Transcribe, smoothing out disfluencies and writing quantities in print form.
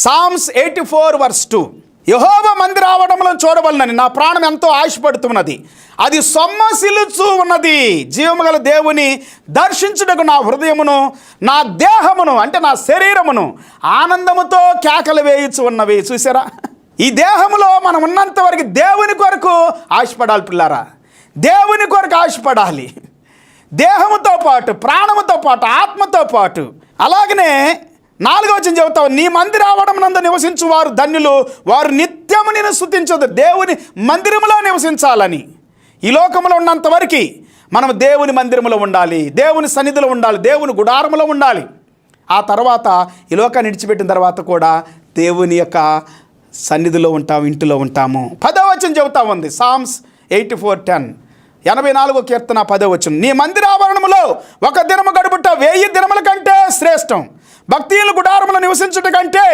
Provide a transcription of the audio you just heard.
Psalms 84:2 యెహోవా మందిరావడంలో చూడవలనని నా ప్రాణం ఎంతో ఆశపడుతున్నది, అది సొమ్మసిల్లుచూ ఉన్నది. జీవముగల దేవుని దర్శించుటకు నా హృదయమును నా దేహమును అంటే నా శరీరమును ఆనందముతో కేకలు వేయుచు ఉన్నవి. చూసారా, ఈ దేహములో మనం ఉన్నంత వరకు దేవుని కొరకు ఆశపడాలి పిల్లారా. దేవుని కొరకు ఆశపడాలి, దేహముతో పాటు, ప్రాణముతో పాటు, ఆత్మతో పాటు. అలాగనే 4వ వచనం చెబుతావు, నీ మందిరావడం నందు నివసించు వారు ధన్యులు, వారు నిత్యము నేను స్తుతించదు. దేవుని మందిరములో నివసించాలని. ఈ లోకంలో ఉన్నంత వరకు మనం దేవుని మందిరములో ఉండాలి, దేవుని సన్నిధిలో ఉండాలి, దేవుని గుడారములో ఉండాలి. ఆ తర్వాత ఈ లోకాన్ని విడిచిపెట్టిన తర్వాత కూడా దేవుని యొక్క సన్నిధిలో ఉంటాము, ఇంటిలో ఉంటాము. 10వ వచనం చెబుతా ఉంది, సామ్స్ 84:10, 84వ కీర్తన 10వ వచనం, నీ మందిరావరణములో ఒక దినము గడుపుట 1000 దినముల కంటే శ్రేష్టం, భక్తియుల గుడారములో నివసించుట కంటే